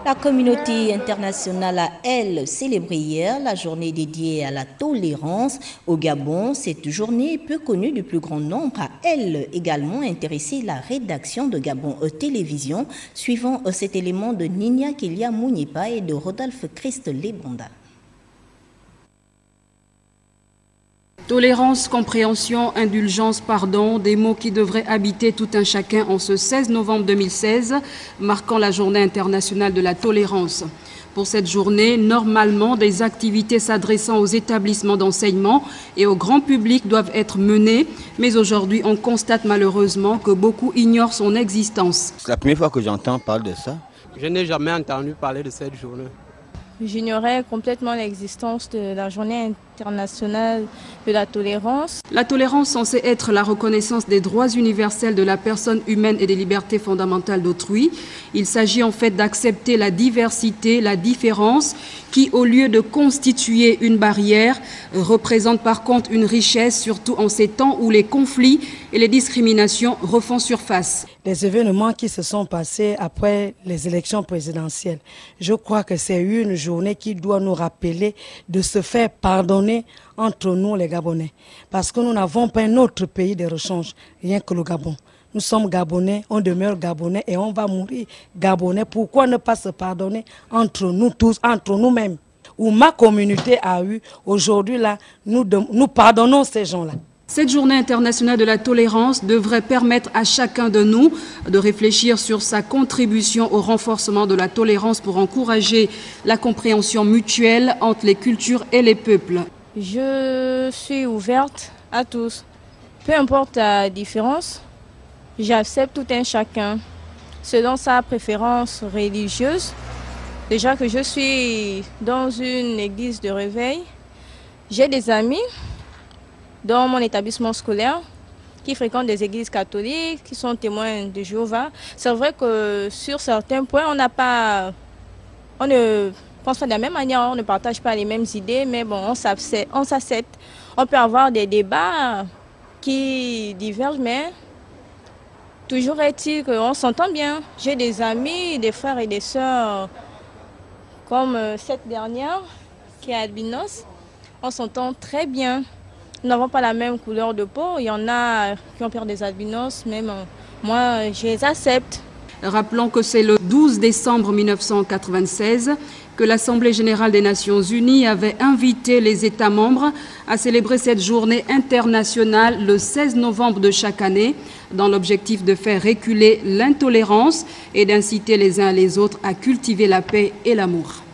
La communauté internationale a, elle, célébré hier la journée dédiée à la tolérance au Gabon. Cette journée, peu connue du plus grand nombre, a, elle, également intéressé la rédaction de Gabon Télévision, suivant cet élément de Nina Kelia Mounipa et de Rodolphe Christ Lebonda. Tolérance, compréhension, indulgence, pardon, des mots qui devraient habiter tout un chacun en ce 16 novembre 2016, marquant la journée internationale de la tolérance. Pour cette journée, normalement, des activités s'adressant aux établissements d'enseignement et au grand public doivent être menées, mais aujourd'hui, on constate malheureusement que beaucoup ignorent son existence. C'est la première fois que j'entends parler de ça. Je n'ai jamais entendu parler de cette journée. J'ignorais complètement l'existence de la journée internationale de la tolérance. La tolérance censée être la reconnaissance des droits universels de la personne humaine et des libertés fondamentales d'autrui. Il s'agit en fait d'accepter la diversité, la différence, qui au lieu de constituer une barrière, représente par contre une richesse, surtout en ces temps où les conflits et les discriminations refont surface. Les événements qui se sont passés après les élections présidentielles, je crois que c'est une journée qui doit nous rappeler de se faire pardonner entre nous les Gabonais. Parce que nous n'avons pas un autre pays de rechange, rien que le Gabon. Nous sommes Gabonais, on demeure Gabonais et on va mourir Gabonais. Pourquoi ne pas se pardonner entre nous tous, entre nous-mêmes? Où ma communauté a eu, aujourd'hui là, nous pardonnons ces gens-là. Cette journée internationale de la tolérance devrait permettre à chacun de nous de réfléchir sur sa contribution au renforcement de la tolérance pour encourager la compréhension mutuelle entre les cultures et les peuples. Je suis ouverte à tous. Peu importe la différence, j'accepte tout un chacun selon sa préférence religieuse. Déjà que je suis dans une église de réveil, j'ai des amis dans mon établissement scolaire qui fréquentent des églises catholiques, qui sont témoins de Jéhovah. C'est vrai que sur certains points, on ne pense pas de la même manière, on ne partage pas les mêmes idées, mais bon, on s'accepte. On peut avoir des débats qui divergent, mais toujours est-il qu'on s'entend bien. J'ai des amis, des frères et des sœurs, comme cette dernière qui est albinos. On s'entend très bien. Nous n'avons pas la même couleur de peau. Il y en a qui ont peur des albinos, même moi, je les accepte. Rappelons que c'est le 12 décembre 1996 que l'Assemblée générale des Nations unies avait invité les États membres à célébrer cette journée internationale le 16 novembre de chaque année, dans l'objectif de faire reculer l'intolérance et d'inciter les uns les autres à cultiver la paix et l'amour.